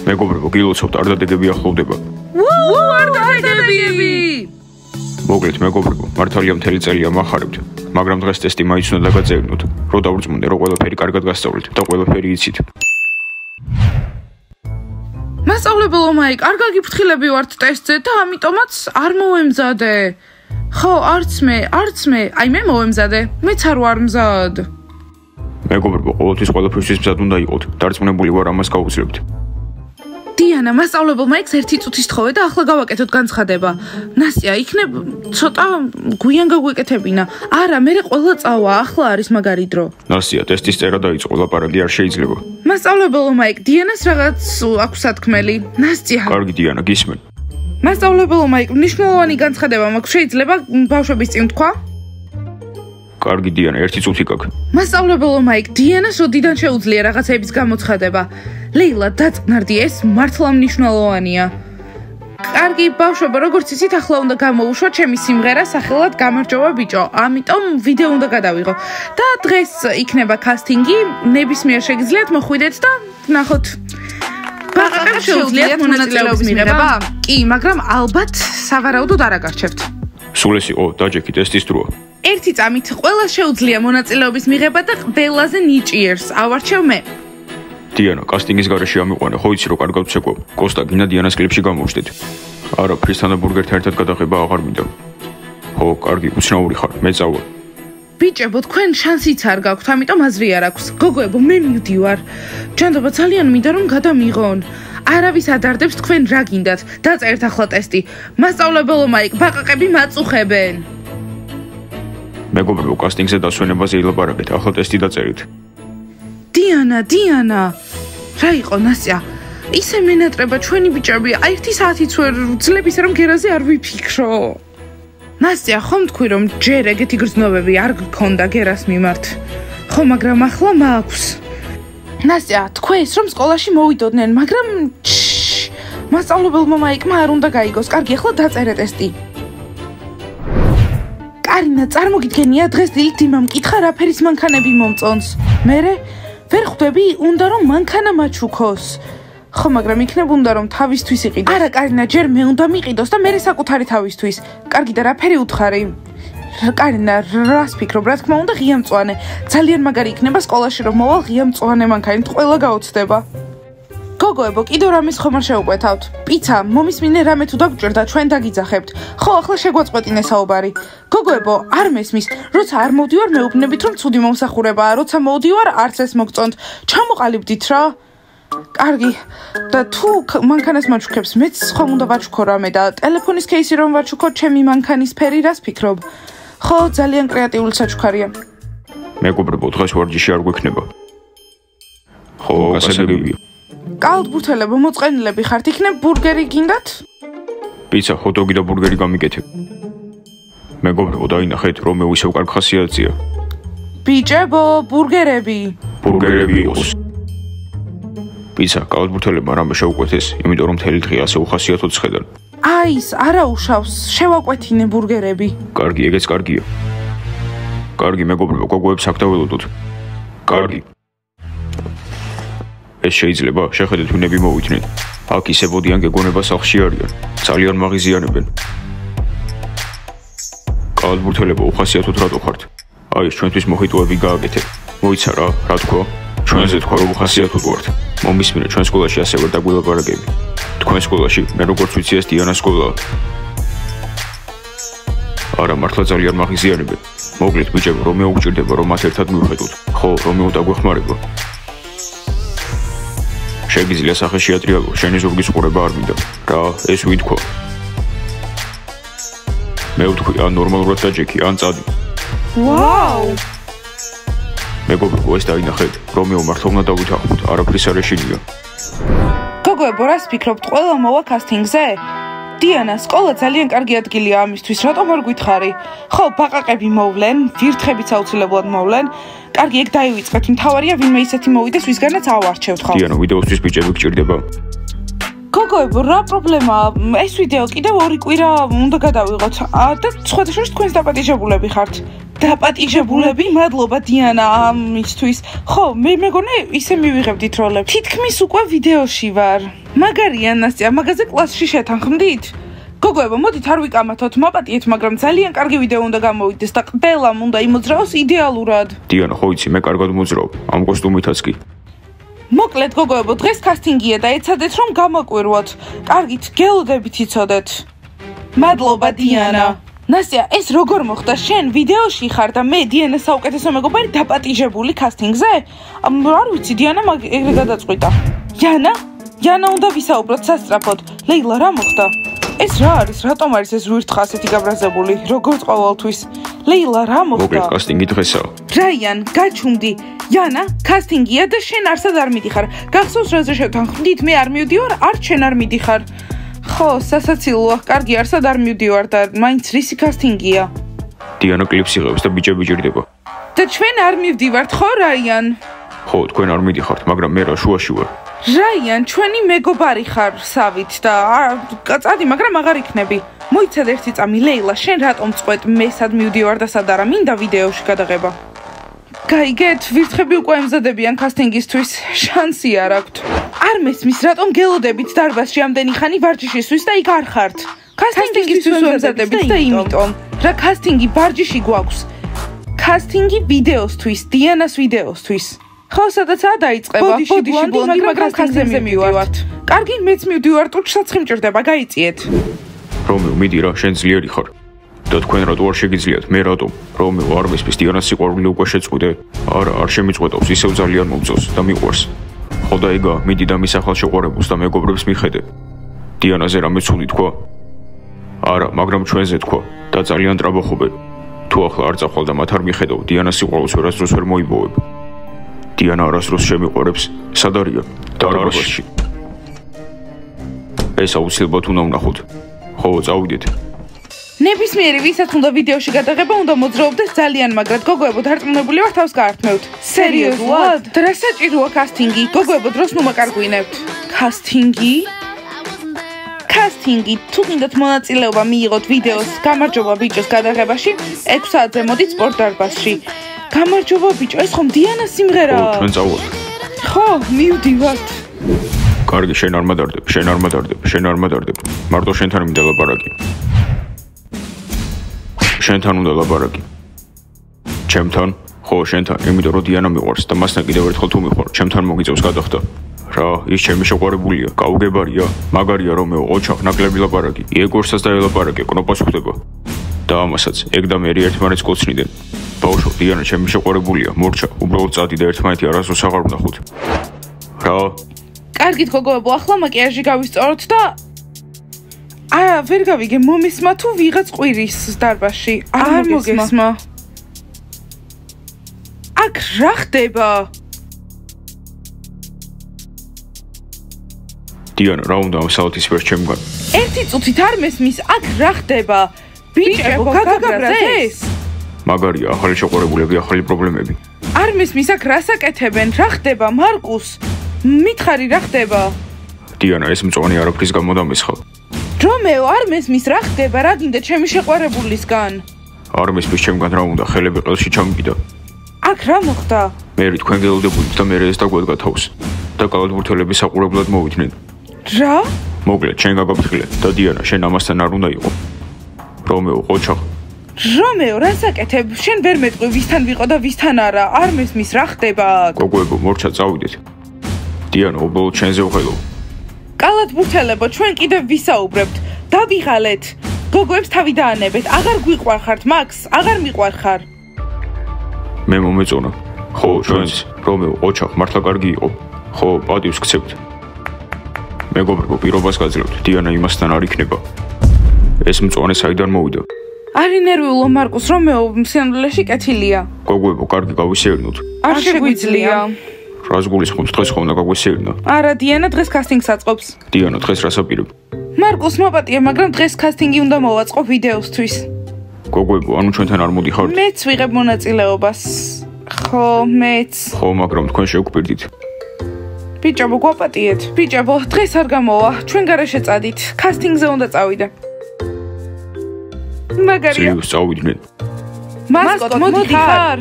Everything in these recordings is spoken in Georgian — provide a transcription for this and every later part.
მეგობრებო, გილოცავთ, არ დადეგები ახლოვდება. არ დადეგები! მოგლეთ, მეგობრებო, მართალია მთელი წელი ამახარებთ, მაგრამ დღეს ტესტი მაინც უნდა დაგაწერნოთ, რო დავრწმუნდე, რომ ყველაფერი კარგად გასწავლეთ და ყველაფერი იცით. მასწავლებელო მაიკ, არ გაგიფრთხილები ვართ ტესტზე და ამიტომაც არ მოვემზადე. ხო, არც მე, აი მე მოვემზადე, მეც არ ვარ მზად. მეგობრებო, ყოველთვის ყველაფერთვის მზად უნდა იყოთ, დარწმუნებული ვარ ამას გავუძლებთ. დიანა, მასწავლებელ მაიკს 1 წუთის თხოვე და ახლა გავაკეთოთ განცხადება. ნასტია, იქნებ ცოტა გვიან გაგვეკეთებინა. არა, მე ყველა წავა, ახლა არის მაგარი დრო. ნასტია, ტესტის წერა დაიწყო, ლაპარაკი არ შეიძლება. მასწავლებელო მაიკ, დიანას რაღაც აქვს სათქმელი. ნასტია. კარგი დიანა, გისმენ. მასწავლებელო მაიკ, მნიშვნელოვანი განცხადება მაქვს, შეიძლება ბავშვების წინ თქვა? კარგი დიანა, 1 წუთი გაქვს. მასწავლებელო მაიკ, დიანას როდიდან შეუძლია რაღაცების გამოცხადება? ლეილა, დაწყნარდი, ეს მართლა მნიშვნელოვანია. კარგი ბავშვებო, როგორც იცით, ახლა უნდა გამოვუშვა ჩემი სიმღერა სახელად გამარჯობა ბიჭო. ამიტომ ვიდეო უნდა გადავიღო. და დღეს იქნება კასტინგი, ნებისმიერ შეგიძლიათ მოხვიდეთ და ნახოთ. ბაყაყებს შეუძლიათ მონაწილეობის მიღება? კი, მაგრამ ალბათ სავარაუდოდ არ აგარჩევთ. სულ ეს იყო, დაჯექი ტესტის დროა. 1 წამით ყველას შეუძლია მონაწილეობის მიღება და ყველაზე ნიჭიერს ავარჩევ მე. დიანა, კასტინგის გარეშე ამიყვანე, ხო იცი რომ კარგად ვცეკვავ. კოსტა, გინდა დიანას კლიპში გამოვშდეთ. არა, ფრისთან და ბურგერთან ერთად გადაღება აღარ მინდა. ხო, კარგი, უცნაური ხარ, მე წავალ. ბიჭებო, თქვენ შანსიც არ გაქვთ, ამიტომ აზრი არ აქვს. გოგოებო, მე მივდივარ. ჯანდობა, ძალიან მინდა რომ გადამიღონ. არავის ადარდებს თქვენ რა გინდათ. დაწერთ ახლა ტესტი. მასწავლებელო მაიკ, ბაყაყები მაწუხებენ. მეგობრებო, კასტინგზე დასვენებაზე ილაპარაკეთ, ახლა ტესტი დაწერით. დიანა, რა იყო ნასტია? ისე მენატრება ჩვენი ბიჭები, აი 1 საათიც ვერ ვძლებ ისე რომ გერაზე არ ვიფიქრო. ნასტია, ხომ თქვი რომ ჯერ ეგეთი გრძნობები არ გქონდა გერას მიმართ. ხო, მაგრამ ახლა მაქვს. ნასტია, თქვენს რომ სკოლაში მოვიდოდნენ, მაგრამ მასწავლებელმა მაიკმა არ უნდა გაიგოს. კარგი, ახლა დაწერე ტესტი. კარინა, წარმოგიდგენია, დღეს დილით იმამ მკითხა რა ფერის მანქანები მომწონს. მერე ვერ ხვდები, უნდა რომ მანქანა მაჩუქოს. ხო, მაგრამ იქნებ უნდა რომ თავისთვის იყიდოს. არა, კარინა, ჯერ მე უნდა მიყიდოს და მე საკუთარი თავისთვის. კარგი და რა ფერი უთხარი? კარინა, რას ფიქრობ, რა თქმა უნდა, ღია მწვანე. ძალიან მაგარი იქნება სკოლაში რომ მოვალ ღია მწვანე მანქანით, ყველა გაოცდება. გოგოებო, კიდევ რამის ხომ არ შეუყვეთავთ? პიცა, მომისმინე რამე თუ დაგჭირდა, ჩვენ დაგიძახებთ. ხო, ახლა შეგვაწყვეტინე საუბარი. გოგოებო, არ მესმის, როცა არ მოვდივარ, მეუბნებით რომ ცუდი მომსახურებაა, როცა მოვდივარ, არც ეს მოგწონთ. ჩამოყალიბდით რა. კარგი. და თუ მანქანას მაჩუქებს, მეც ხომ უნდა ვაჩუქო რამე და ტელეფონის кейსი რომ ვაჩუქო, ჩემი მანქანის ფერი რას ფიქრობ? ხო, ძალიან კრეატიული საჩუქარია. მეგობრებო, დღეს ვარჯიში არ გვექნება. ხო, გასაგებია. კალთბურთელებო, მოწყენილები ხართ, იქნებ ბურგერი გინდათ? პიცა, ჰოთ-დოგი და ბურგერი გამიგეთებ. მეგობრებო, დაინახეთ, რომეო ისევ კარგ ხასიათზეა. ბიჭებო, ბურგერები. ბურგერები იყოს. პიცა, კალთბურთელებმა რამე შეუკვეთეს, იმიტომ რომ მთელი დღე ასე უხასიათოდ ცხედან. აი ის, არა უშავს, შევაკვეთინე ბურგერები. კარგი, ეგეც კარგია. კარგი, მეგობრებო, გოგოებს აქ დაველოდოთ. კარგი. ეს შეიძლება, შეხედეთ ვინები მოვიდნენ. აქ ისებოდიან გეგონება სახლში არიან. ძალიან მაღიზიანებენ. კალთბურთელებო, უხასიათოდ რატო ხართ? აი, ჩვენთვის მოხიტოები გააკეთეთ. მოიცა რა თქვა? ჩვენზე თქვა რომ უხასიათოდ ვართ. მომისმინე, ჩვენ სკოლაში ასე ვერ დაგვილაპარაკები. თქვენ სკოლაში, მე როგორც ვიცი, ეს დიანას სკოლაა. არა, მართლა ძალიან მაღიზიანებენ. მოგლით ბიჭებო, რომეო უჭირდება რომ მათ ერთად მივხედოთ. ხო, რომეო დაგვეხმარება. შეგიძლია სახეში ატრიალო, შენი ზურგის ყურება არ მინდა. რა, ეს ვინ თქვა? მე ვთქვი, ან ნორმალურად დაჯექი, ან წადი. ვაუ! მეგობრებო, ეს დაინახეთ, რომეო მართლა უნდა დავითანხმოთ, არაფრის არ ეშინია. გოგოებო, რას ფიქრობთ, ყველა მოვა კასტინგზე? დიანა, სკოლა ძალიან კარგი ადგილია ამისთვის, რატომ არ გითხარი? ხო, ბაყაყები მოვლენ, ვირთხებიც აუცილებლად მოვლენ. კარგი, ეგ დაივიწყეთ, მთავარია ვინმე ისეთი მოვიდეს, ვისგანაც ავარჩევთ ხო? დიანა, ვიდეოსთვის ბიჭები გჭირდება. გოგოებო, რა პრობლემაა? ეს ვიდეო კიდევ 2 კვირა უნდა გადავიღოთ. და სხვათა შორის თქვენს დაპატიჟებულები ხართ. დაპატიჟებულები? მადლობა დიანა ამისთვის. ხო, მე მეგონი ისე მივიღებდით როლებს. თითქმის უკვე ვიდეოში ვარ. მაგარია ნასტია, მაგაზე კლასში შეთანხმდით? გოგოებო, მოდით არ ვიკამათოთ, მაპატიეთ, მაგრამ ძალიან კარგი ვიდეო უნდა გამოვიდეს და ყველამ უნდა იმოძრაოს იდეალურად. დიანა, ხო იცი, მე კარგად მოძრავ, ამ კოსტუმითაც კი. მოკლედ გოგოებო, დღეს კასტინგია და ეცადეთ რომ გამაკვირვოთ. კარგით, გელოდებით იცოდეთ. მადლობა დიანა. ნასტია, ეს როგორ მოხდა? შენ ვიდეოში ხარ და მე დიანას საუკეთესო მეგობარი დაპატიჟებული კასტინგზე? არ ვიცი, დიანა ეგრე გადაწყვიტა. იანა უნდა ვისაუბროთ სასწრაფოდ. ლეილა, რა მოხდა? ეს რა არის? რატომ არის ეს ვირთხა ასეთი გაბრაზებული? როგორც ყოველთვის. ლეილა, რა მოხდა? მოკლედ კასტინგი დღესაა. რაიან, გაჩუმდი. იანა, კასტინგია და შენ არსად არ მიდიხარ. გახსოვს რაზე შევთანხმდით? მე არ მივდივარ, არც შენ არ მიდიხარ. ხო, სასაცილოა, კარგი, არსად არ მივდივარ და მაინც რისი კასტინგია? დიანა კლიპს იღებს და ბიჭები ჭირდება. და ჩვენ არ მივდივართ, ხო, რაიან? ხო, თქვენ არ მიდიხართ, მაგრამ მე რა შუაში ვარ. რაიან, ჩვენი მეგობარი ხარ სავით და წადი, მაგრამ აღარ იქნები. მოიცად ერთი წამი, ლეილა, შენ რატომ წყვეთ მე სად მივდივარ და სად არა, მინდა ვიდეოში გადაღება. გაიგეთ, ვირთხები უკვე ემზადებიან კასტინგისთვის, შანსი არ აქვთ. არ მესმის, რატომ გელოდებით დარბაზში ამდენი ხანი ვარჯიშისთვის და იქ არ ხართ? კასტინგისთვის ემზადებით და იმიტომ, რა კასტინგი ვარჯიში გვაქვს. კასტინგი ვიდეოსთვის, დიანას ვიდეოსთვის. ხო, სადაცაა დაიწყება. ბოდიში ბლონდი, მაგრამ კასტინგზე მივდივართ. კარგი, მეც მივდივარ, ტუჩსაცხი მჭირდება, გაიწიეთ. რომეო, მიდი რა, შენ ძლიერი ხარ. და თქვენ რატო არ შეგიძლიათ? მე რატომ? რომეო, არ მესმის, დიანას სიყვარული უკვე შეწყვიტე. არა, არ შემიწყვეტავს, ისევ ძალიან მომწონს და მიყვარს. ხო და ეგა, მიდი და მის ახალ შეყვარებულს და მეგობრებს მიხედე. დიანაზე რამე ცუდი თქვა? არა, მაგრამ ჩვენზე თქვა და ძალიან ტრაბახობენ. თუ ახლა არ წახვალ და მათ არ მიხედავ, დიანას სიყვარულს ვერასდროს ვერ მოიპოვებ. დიანა არასდროს შემიყვარებს. სად არიან? დარბაზში. ეს აუცილებლად უნდა ვნახოთ. ხო, წავიდეთ. ნებისმიერი ვისაც უნდა ვიდეოში გადაღება, უნდა მოძრაობდეს ძალიან მაგრად. გოგოებო, დარწმუნებული ვარ თავს გაართმევთ. სერიოზულად? რა საჭიროა კასტინგი? გოგოებო, დროს ნუ მაკარგვინებთ. კასტინგი? კასტინგი, თუ გინდათ მონაწილეობა მიიღოთ ვიდეოს გამარჯობა ბიჭოს გადაღებაში, 6 საათზე მოდით სპორტ დარბაზში. გამარჯობა ბიჭო, ეს ხომ დიანას სიმღერაა? ხო, ჩვენ წავალთ. ხო, მივდივართ. კარგი, შენ არ მადარდებ, შენ არ მადარდებ, შენ არ მადარდებ. მარტო შენთან მინდა ლაპარაკი. შენთან უნდა ლაპარაკი. ჩემთან? ხო, შენთან, იმიტომ რომ დიანა მიყვარს და მასთან კიდევ ერთხელ თუ მიყვარ, ჩემთან მოგიწევს გადახდა. რა, ის ჩემი შეყვარებულია, გაუგებარია, მაგარია რომეო, ოჩახ, ნაკლები ლაპარაკი. იეგორსაც დაელაპარაკე, კნოპას ხვდება. და ამასაც, ეგ და მე ერთმანეთს კოცნიდნენ. ბავშვო, დიანა ჩემი შეყვარებულია, მორჩა, უბრალოდ წადი და ერთმანეთი არასდროს აღარ ვნახოთ. რა? კარგით გოგოებო, ახლა მაკიაჟი გავისწოროთ და ვერ გავიგე, მომისმა თუ ვიღაც ყვირის დარბაზში? არ მოგესმა. აქ რა ხდება? დიანა, რა უნდა ამ საათის ვერ ჩემგან? ერთი წუთით არ მესმის, აქ რა ხდება? ბიჭებო, გაგაბრაზეს? მაგარია, ახალი შეყვარებულები, ახალი პრობლემები. არ მესმის, აქ რას აკეთებენ? რა ხდება, მარკუს? მითხარი, რა ხდება? დიანა, ეს მწვანე არაფრის გამო დამესხა. რომეო, არ მესმის, რა ხდება? რა გინდა ჩემი შეყვარებულისგან? არ მესმის ჩემგან რა უნდა, ხელები ყელში ჩამიგდა. აქ რა მოხდა? მე თქვენ გელოდებოდით და მე ეს დაგვედგა თავს. და კალათბურთელები საყურებლად მოვიდნენ. რა? მოკლედ, შენ გაგაფრთხილე და დიანა, შენ ამასთან არ უნდა იყო. რომეო, ოჩახ. რომეო, რას აკეთებ? შენ ვერ მეტყვი ვისთან ვიყო და ვისთან არა. არ მესმის, რა ხდება? გოგოებო, მორჩა, წავიდეთ. დიანა, უბრალოდ შენზე ვღელო. კალათბურთელებო, ჩვენ კიდევ ვისაუბრებთ. დავიღალეთ. გოგოებს თავი დაანებეთ. აღარ გვიყვარხართ, მაქს? აღარ მიყვარხარ. მე მომეწონა. ხო, ჩვენც, რომეო, ოჩახ, მართლა კარგი იყო. ხო, პატივს გცემთ. მეგობრებო, პირობას გაძლევთ. დიანა იმასთან არ იქნება. ეს მწვანე საიდან მოვიდა? არ ინერვიულო მარკუს, რომეო სინამდვილეში კეთილია. გოგოებო, კარგი გავისეირნოთ. არ შეგვიძლია. რას გულისხმობთ, დღეს ხომ უნდა გაგვისეირნა? არა, დიანა დღეს კასტინგს აწყობს. დიანა, დღეს რას აპირებ? მარკუს მოპატია, მაგრამ დღეს კასტინგი უნდა მოვაწყო ვიდეოსთვის. გოგოებო, ანუ ჩვენთან არ მოდიხართ? მეც ვიღებ მონაწილეობას. ხო, მეც. ხო, მაგრამ თქვენ შევგვპირდით. ბიჭებო, გვაპატიეთ. ბიჭებო, დღეს არ გამოვა. ჩვენ გარეშე წადით. კასტინგზე უნდა წავიდე. მაგარია. ძლივს წავიდნენ. მასკოტ, მოდიხარ.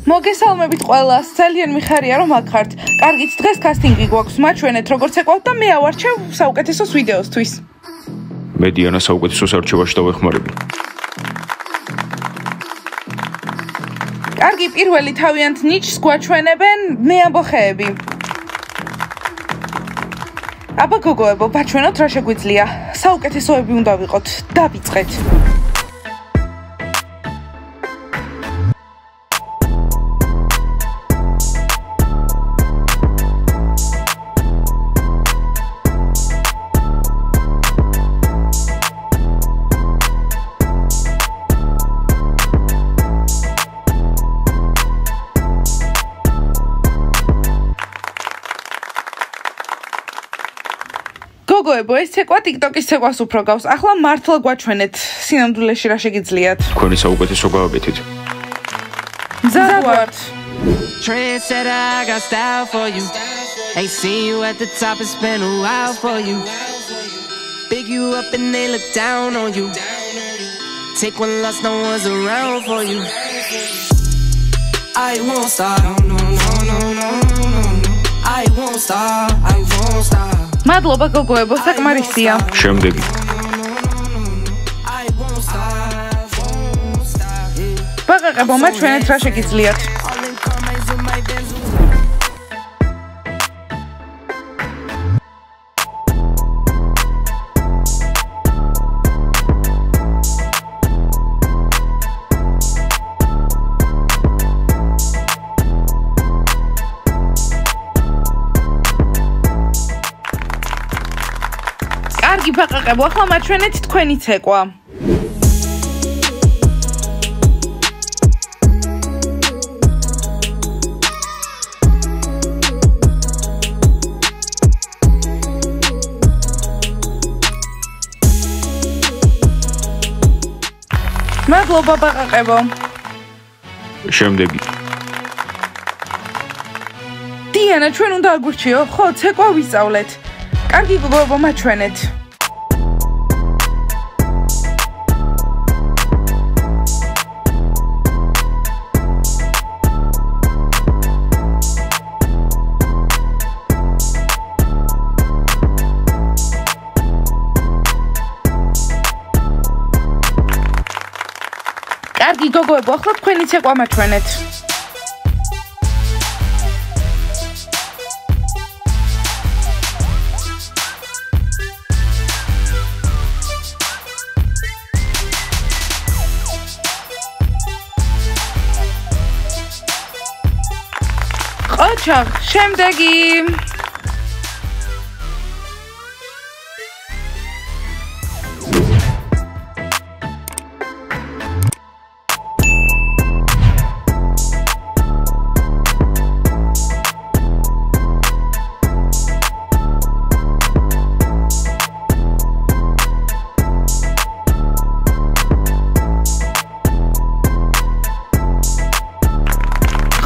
მოგესალმებით ყველას, ძალიან მიხარია რომ აქ ხართ. კარგით, დღეს კასტინგი გვაქვს, მაჩვენეთ როგორც ეკვალთ და მე ავარჩევ საუკეთესოს ვიდეოსთვის. მე დიანას საუკეთესოს არჩევაში დავეხმარები. კარგი, პირველი თავიანთ ნიჩს გვაჩვენებენ მე ამბოხეები. აბა გოგოებო, ბაჩვენოთ რა შეგვიძლია. საუკეთესოები უნდა ვიყოთ. დავიწყეთ. გოგოებო, ეს ცეკვა TikTok-ის ცეკვას უფრო გავს. ახლა მართლა გვაჩვენეთ სინამდვილეში რა შეგიძლიათ. თქვენი საუკეთესო გააკეთეთ. მზად ვართ. Trendsetter, I got style for you. Ain't seen you at the top, it's been a while for you. Big you up and they look down on you. Take one loss, no one's around for you. I won't stop, no, no, no, no, no, no. I won't stop, I won't stop. მადლობა გოგოებო, საკმარისია. შემდეგი. ბაყაყებო, მაჩვენეთ რა შეგიძლიათ. კარგი ბაყაყებო, ახლა მაჩვენეთ თქვენი ცეკვა. მადლობა ბაყაყებო. შემდეგი. დიანა, ჩვენ უნდა აგვირჩიო, ხო, ცეკვა ვისწავლეთ. კარგი გოგოებო, მაჩვენეთ. კარგი გოგოებო, ახლა თქვენი ცეკვა მაჩვენეთ. ოჩახ, შემდეგი.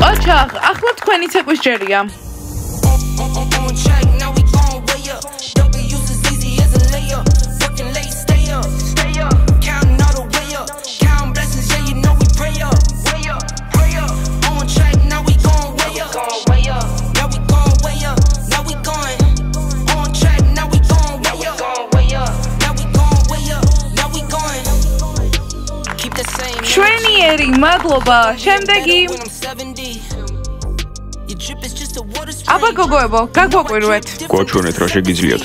ოჩახ, ახლა თქვენი ცეკვის ჯერია. შვენიერი, მადლობა. შემდეგი. აბა გოგოებო, გაგვაკვირვეთ. გვაჩვენეთ რა შეგიძლიათ.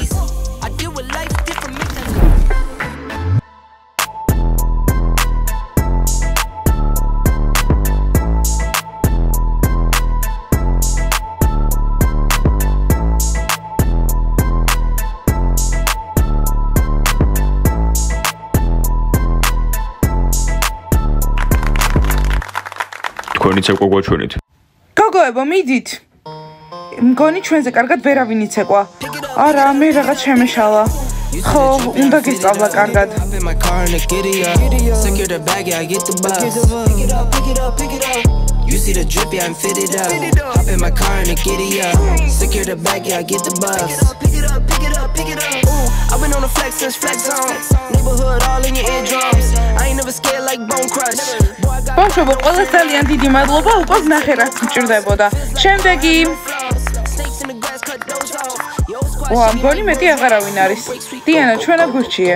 თქვენი ცეკვა გვაჩვენეთ. გოგოებო, მიდით. მგონი ჩვენზე კარგად ვერავინ იცეკვა. არა, მე რაღაც შემეშალა. ხო, უნდა გესწავლა კარგად. You see the drip, yeah, I'm fitted up. Hop in my car and get it up. Secure the bag, yeah, I get the bus. Pick it up, pick it up, pick it up. pick it up. Ooh, I've been on the flex since flex zone. Neighborhood all in your eardrums. I ain't never scared like Bone Crush. ბავშვებო, ყველას ძალიან დიდი მადლობა, უკვე ვნახე რაც გჭირდებოდა. შემდეგი ვა, მგონი მეტი აღარავინ არის. დიანა, ჩვენა გურჩიე.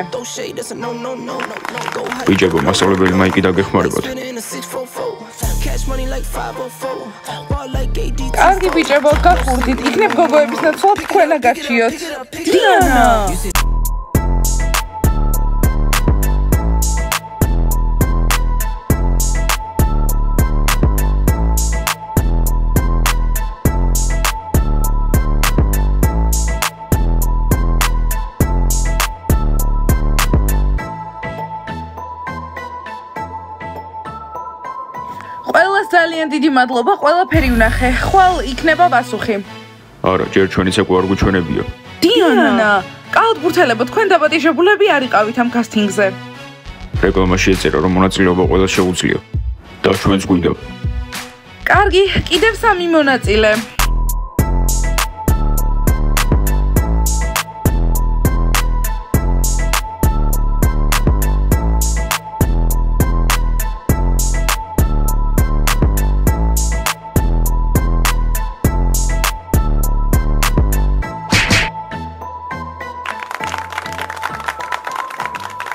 ბიჭებო, მასწავლებელი მაიკი დაგეხმარებათ. კარგი ბიჭებო, გახურდით. იქნებ გოგოების ნაცვლად თქვენა გარჩიოთ. დიანა! ყველას ძალიან დიდი მადლობა, ყველაფერი ვნახე. ხვალ იქნება პასუხი. არა, ჯერ ჩვენი ცეკვა არ გუჩვენებია. დიანა, კალათბურთელებო, თქვენ დაპატიჟებულები არ იყავით ამ კასტინგზე. რეკლამაში ეწერა, რომ მონაწილეობა ყველას შეუძლია. და ჩვენც გვინდა. კარგი, კიდევ 3 მონაწილე.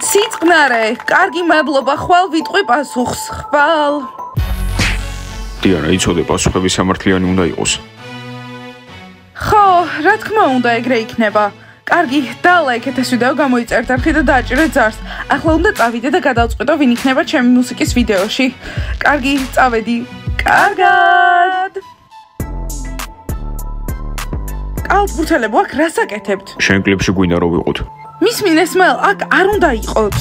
სიწყნარე, კარგი მადლობა, ხვალ ვიტყვი პასუხს. ხვალ. დიანა, იცოდე, პასუხები სამართლიანი უნდა იყოს. ხო, რა თქმა უნდა, ეგრე იქნება. კარგი, დალაიქეთ ეს ვიდეო, გამოიწერთ არხი და დააჭერეთ ზარს. ახლა უნდა წავიდე და გადავწყვიტო, ვინ იქნება ჩემი მუსიკის ვიდეოში. კარგი, წავედი. კარგად. კალათბურთელებო, აქ რას აკეთებთ? შენ კლიპში გვინდა რომ ვიყოთ. მის მინესმელ, აქ არ უნდა იყოთ.